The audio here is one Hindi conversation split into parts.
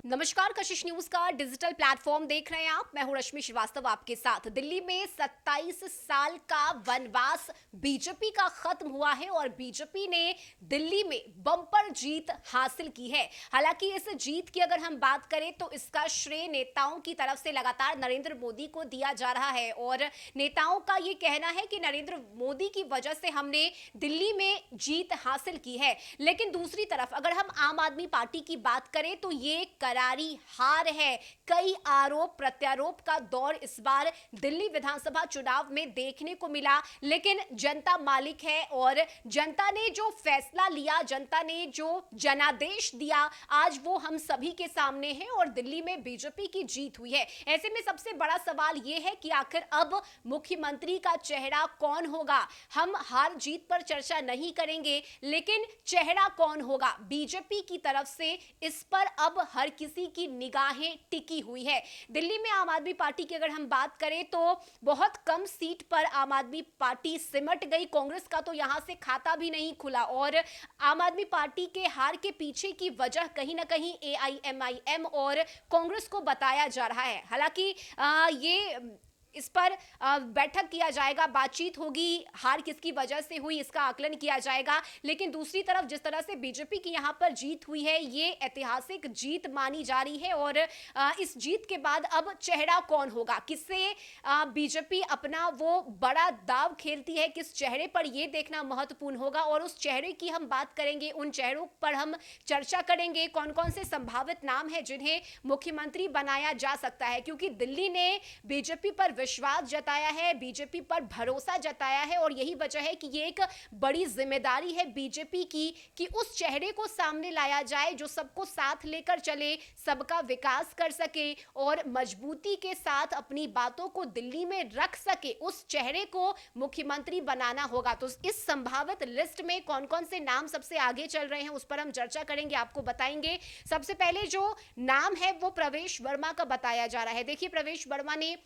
नमस्कार, कशिश न्यूज का डिजिटल प्लेटफॉर्म देख रहे हैं आप। मैं हूं रश्मि श्रीवास्तव आपके साथ। दिल्ली में 27 साल का वनवास बीजेपी का खत्म हुआ है और बीजेपी ने दिल्ली में बम्पर जीत हासिल की है। हालांकि इस जीत की अगर हम बात करें तो इसका श्रेय नेताओं की तरफ से लगातार नरेंद्र मोदी को दिया जा रहा है और नेताओं का ये कहना है कि नरेंद्र मोदी की वजह से हमने दिल्ली में जीत हासिल की है। लेकिन दूसरी तरफ अगर हम आम आदमी पार्टी की बात करें तो ये करारी हार है। कई आरोप प्रत्यारोप का दौर इस बार दिल्ली विधानसभा चुनाव में देखने को मिला, लेकिन जनता मालिक है और जनता ने जो फैसला लिया, जनता ने जो जनादेश दिया, आज वो हम सभी के सामने है और दिल्ली में बीजेपी की जीत हुई है। ऐसे में सबसे बड़ा सवाल यह है कि आखिर अब मुख्यमंत्री का चेहरा कौन होगा। हम हार जीत पर चर्चा नहीं करेंगे, लेकिन चेहरा कौन होगा बीजेपी की तरफ से, इस पर अब हर किसी की निगाहें टिकी हुई है। दिल्ली में आम आदमी पार्टी की अगर हम बात करें तो बहुत कम सीट पर आम आदमी पार्टी सिमट गई। कांग्रेस का तो यहां से खाता भी नहीं खुला और आम आदमी पार्टी के हार के पीछे की वजह कहीं ना कहीं एआईएमआईएम और कांग्रेस को बताया जा रहा है। हालांकि ये इस पर बैठक किया जाएगा, बातचीत होगी, हार किसकी वजह से हुई इसका आकलन किया जाएगा। लेकिन दूसरी तरफ जिस तरह से बीजेपी की यहां पर जीत हुई है, ये ऐतिहासिक जीत मानी जा रही है और इस जीत के बाद अब चेहरा कौन होगा, किससे बीजेपी अपना वो बड़ा दाव खेलती है, किस चेहरे पर यह देखना महत्वपूर्ण होगा। और उस चेहरे की हम बात करेंगे, उन चेहरों पर हम चर्चा करेंगे कौन कौन से संभावित नाम है जिन्हें मुख्यमंत्री बनाया जा सकता है। क्योंकि दिल्ली ने बीजेपी पर विश्वास जताया है, बीजेपी पर भरोसा जताया है और यही वजह है कि ये एक बड़ी जिम्मेदारी है बीजेपी की कि उस चेहरे को सामने लाया जाए जो सबको साथ लेकर चले, सबका विकास कर सके और मजबूती के साथ अपनी बातों को दिल्ली में रख सके। उस चेहरे को मुख्यमंत्री बनाना होगा। तो इस संभावित लिस्ट में कौन कौन से नाम सबसे आगे चल रहे हैं उस पर हम चर्चा करेंगे, आपको बताएंगे। सबसे पहले जो नाम है वो प्रवेश वर्मा का बताया जा रहा है। देखिए, प्रवेश वर्मा ने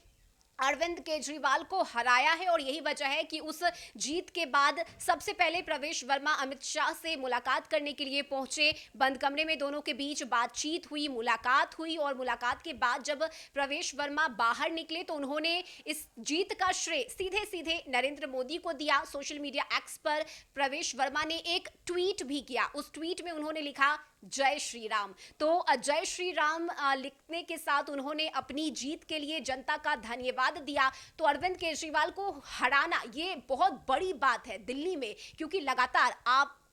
अरविंद केजरीवाल को हराया है और यही वजह है कि उस जीत के बाद सबसे पहले प्रवेश वर्मा अमित शाह से मुलाकात करने के लिए पहुंचे। बंद कमरे में दोनों के बीच बातचीत हुई, मुलाकात हुई और मुलाकात के बाद जब प्रवेश वर्मा बाहर निकले तो उन्होंने इस जीत का श्रेय सीधे सीधे नरेंद्र मोदी को दिया। सोशल मीडिया एक्स पर प्रवेश वर्मा ने एक ट्वीट भी किया। उस ट्वीट में उन्होंने लिखा जय श्री राम। तो जय श्री राम लिखने के साथ उन्होंने अपनी जीत के लिए जनता का धन्यवाद दिया। तो अरविंद केजरीवाल को हराना ये बहुत बड़ी बात है दिल्ली में, क्योंकि लगातार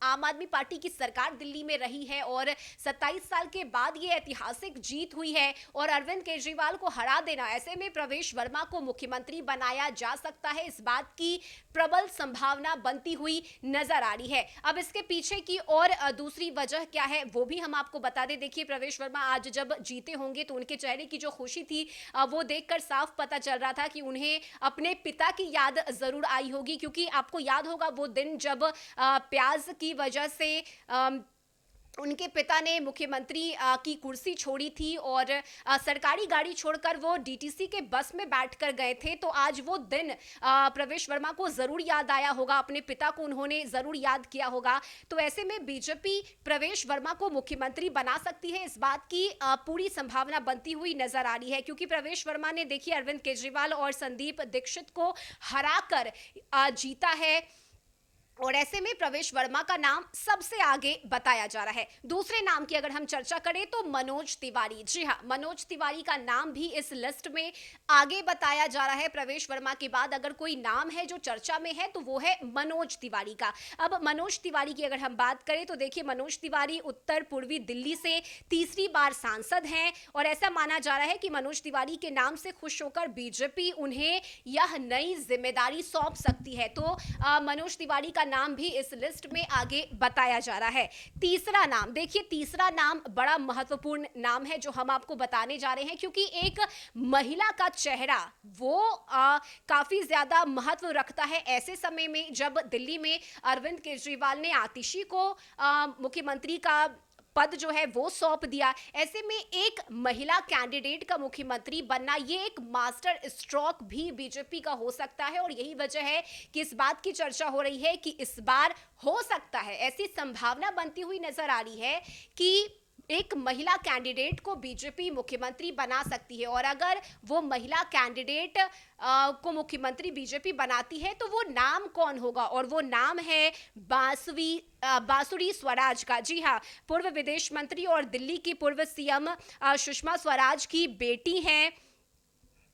आम आदमी पार्टी की सरकार दिल्ली में रही है और 27 साल के बाद ये ऐतिहासिक जीत हुई है और अरविंद केजरीवाल को हरा देना, ऐसे में प्रवेश वर्मा को मुख्यमंत्री बनाया जा सकता है, इस बात की प्रबल संभावना बनती हुई नजर आ रही है। अब इसके पीछे की और दूसरी वजह क्या है वो भी हम आपको बता दें। देखिए, प्रवेश वर्मा आज जब जीते होंगे तो उनके चेहरे की जो खुशी थी वो देखकर साफ पता चल रहा था कि उन्हें अपने पिता की याद जरूर आई होगी। क्योंकि आपको याद होगा वो दिन जब प्याज की वजह से उनके पिता ने मुख्यमंत्री की कुर्सी छोड़ी थी और सरकारी गाड़ी छोड़कर वो डीटीसी के बस में बैठकर गए थे। तो आज वो दिन प्रवेश वर्मा को जरूर याद आया होगा, अपने पिता को उन्होंने जरूर याद किया होगा। तो ऐसे में बीजेपी प्रवेश वर्मा को मुख्यमंत्री बना सकती है, इस बात की पूरी संभावना बनती हुई नजर आ रही है। क्योंकि प्रवेश वर्मा ने देखिए अरविंद केजरीवाल और संदीप दीक्षित को हराकर जीता है और ऐसे में प्रवेश वर्मा का नाम सबसे आगे बताया जा रहा है। दूसरे नाम की अगर हम चर्चा करें तो मनोज तिवारी। जी हां, मनोज तिवारी का नाम भी इस लिस्ट में आगे बताया जा रहा है। प्रवेश वर्मा के बाद अगर कोई नाम है जो चर्चा में है तो वो है मनोज तिवारी का। अब मनोज तिवारी की अगर हम बात करें तो देखिए, मनोज तिवारी उत्तर पूर्वी दिल्ली से तीसरी बार सांसद हैं और ऐसा माना जा रहा है कि मनोज तिवारी के नाम से खुश होकर बीजेपी उन्हें यह नई जिम्मेदारी सौंप सकती है। तो मनोज तिवारी का नाम भी इस लिस्ट में आगे बताया जा रहा है। तीसरा नाम देखिए, तीसरा नाम बड़ा महत्वपूर्ण नाम है जो हम आपको बताने जा रहे हैं, क्योंकि एक महिला का चेहरा वो काफी ज्यादा महत्व रखता है ऐसे समय में जब दिल्ली में अरविंद केजरीवाल ने आतिशी को मुख्यमंत्री का पद जो है वो सौंप दिया। ऐसे में एक महिला कैंडिडेट का मुख्यमंत्री बनना ये एक मास्टर स्ट्रोक भी बीजेपी का हो सकता है और यही वजह है कि इस बात की चर्चा हो रही है कि इस बार हो सकता है, ऐसी संभावना बनती हुई नजर आ रही है कि एक महिला कैंडिडेट को बीजेपी मुख्यमंत्री बना सकती है, और अगर वो महिला कैंडिडेट को मुख्यमंत्री बीजेपी बनाती है तो वो नाम कौन होगा, और वो नाम है बांसुरी स्वराज का। जी हाँ, पूर्व विदेश मंत्री और दिल्ली की पूर्व सीएम सुषमा स्वराज की बेटी हैं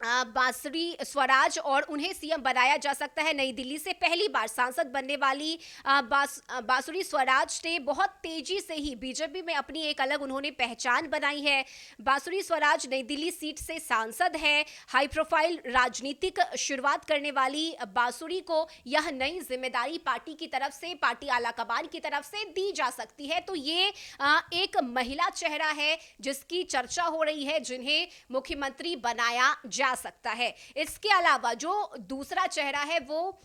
बांसुरी स्वराज, और उन्हें सीएम बनाया जा सकता है। नई दिल्ली से पहली बार सांसद बनने वाली बांसुरी स्वराज ने बहुत तेजी से ही बीजेपी में अपनी एक अलग उन्होंने पहचान बनाई है। बांसुरी स्वराज नई दिल्ली सीट से सांसद है। हाई प्रोफाइल राजनीतिक शुरुआत करने वाली बांसुरी को यह नई जिम्मेदारी पार्टी की तरफ से, पार्टी आलाकमान की तरफ से दी जा सकती है। तो ये एक महिला चेहरा है जिसकी चर्चा हो रही है, जिन्हें मुख्यमंत्री बनाया जा सकता है। इसके अलावा जो दूसरा चेहरा है वो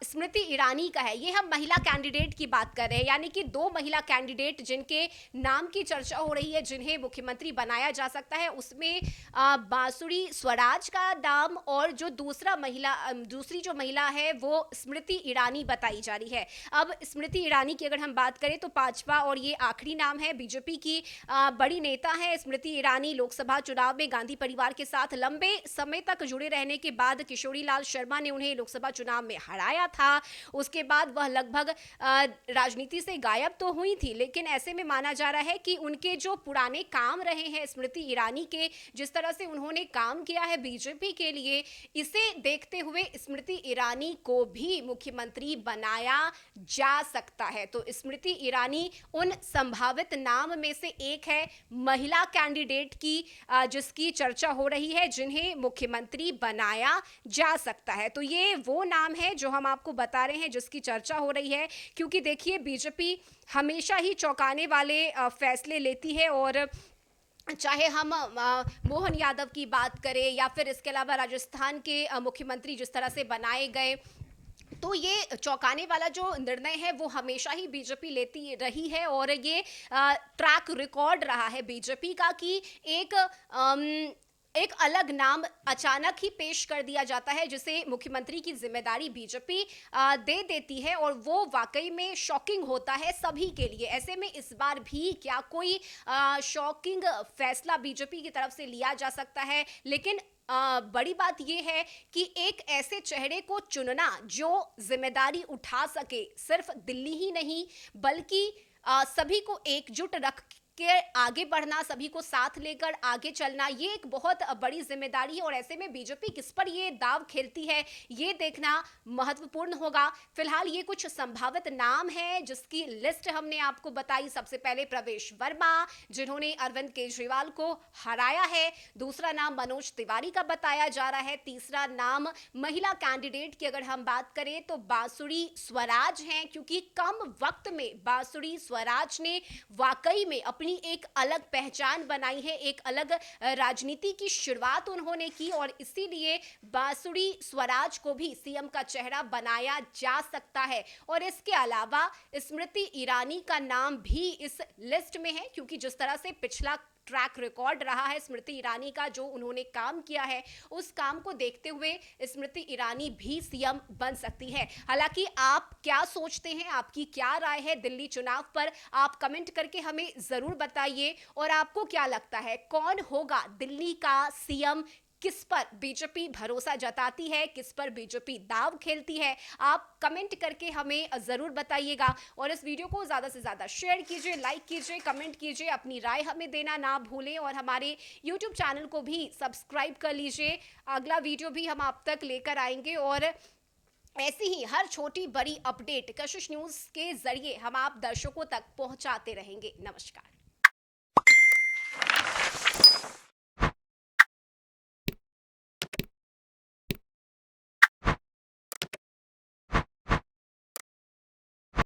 स्मृति ईरानी का है। ये हम महिला कैंडिडेट की बात कर रहे हैं, यानी कि दो महिला कैंडिडेट जिनके नाम की चर्चा हो रही है, जिन्हें मुख्यमंत्री बनाया जा सकता है। उसमें बांसुरी स्वराज का नाम और जो दूसरी जो महिला है वो स्मृति ईरानी बताई जा रही है। अब स्मृति ईरानी की अगर हम बात करें तो पांचवा और ये आखिरी नाम है। बीजेपी की बड़ी नेता है स्मृति ईरानी। लोकसभा चुनाव में गांधी परिवार के साथ लंबे समय तक जुड़े रहने के बाद किशोरी लाल शर्मा ने उन्हें लोकसभा चुनाव में हराया था। उसके बाद वह लगभग राजनीति से गायब तो हुई थी, लेकिन ऐसे में माना जा रहा है कि उनके जो पुराने काम रहे हैं स्मृति ईरानी के, जिस तरह से उन्होंने काम किया है बीजेपी के लिए, इसे देखते हुए स्मृति ईरानी को भी मुख्यमंत्री बनाया जा सकता है। तो स्मृति ईरानी उन संभावित नाम में से एक है महिला कैंडिडेट की जिसकी चर्चा हो रही है, जिन्हें मुख्यमंत्री बनाया जा सकता है। तो ये वो नाम है जो हम आपको बता रहे हैं जिसकी चर्चा हो रही है, क्योंकि देखिए बीजेपी हमेशा ही चौंकाने वाले फैसले लेती है, और चाहे हम मोहन यादव की बात करें या फिर इसके अलावा राजस्थान के मुख्यमंत्री जिस तरह से बनाए गए, तो ये चौंकाने वाला जो निर्णय है वो हमेशा ही बीजेपी लेती रही है। और ये ट्रैक रिकॉर्ड रहा है बीजेपी का कि एक अलग नाम अचानक ही पेश कर दिया जाता है, जिसे मुख्यमंत्री की जिम्मेदारी बीजेपी दे देती है, और वो वाकई में शॉकिंग होता है सभी के लिए। ऐसे में इस बार भी क्या कोई शॉकिंग फैसला बीजेपी की तरफ से लिया जा सकता है, लेकिन बड़ी बात यह है कि एक ऐसे चेहरे को चुनना जो जिम्मेदारी उठा सके, सिर्फ दिल्ली ही नहीं बल्कि सभी को एकजुट रख के आगे बढ़ना, सभी को साथ लेकर आगे चलना, ये एक बहुत बड़ी जिम्मेदारी है। और ऐसे में बीजेपी किस पर ये दाव खेलती है ये देखना महत्वपूर्ण होगा। फिलहाल ये कुछ संभावित नाम हैं जिसकी लिस्ट हमने आपको बताई। सबसे पहले प्रवेश वर्मा, जिन्होंने अरविंद केजरीवाल को हराया है। दूसरा नाम मनोज तिवारी का बताया जा रहा है। तीसरा नाम महिला कैंडिडेट की अगर हम बात करें तो बांसुरी स्वराज हैं, क्योंकि कम वक्त में बांसुरी स्वराज ने वाकई में अपनी एक अलग पहचान बनाई है, एक अलग राजनीति की शुरुआत उन्होंने की, और इसीलिए बांसुरी स्वराज को भी सीएम का चेहरा बनाया जा सकता है। और इसके अलावा स्मृति ईरानी का नाम भी इस लिस्ट में है, क्योंकि जिस तरह से पिछला ट्रैक रिकॉर्ड रहा है स्मृति ईरानी का, जो उन्होंने काम किया है, उस काम को देखते हुए स्मृति ईरानी भी सीएम बन सकती है। हालांकि आप क्या सोचते हैं, आपकी क्या राय है दिल्ली चुनाव पर, आप कमेंट करके हमें जरूर बताइए। और आपको क्या लगता है कौन होगा दिल्ली का सीएम, किस पर बीजेपी भरोसा जताती है, किस पर बीजेपी दाव खेलती है, आप कमेंट करके हमें जरूर बताइएगा। और इस वीडियो को ज्यादा से ज्यादा शेयर कीजिए, लाइक कीजिए, कमेंट कीजिए, अपनी राय हमें देना ना भूलें, और हमारे यूट्यूब चैनल को भी सब्सक्राइब कर लीजिए। अगला वीडियो भी हम आप तक लेकर आएंगे, और ऐसी ही हर छोटी बड़ी अपडेट कशिश न्यूज के जरिए हम आप दर्शकों तक पहुंचाते रहेंगे। नमस्कार।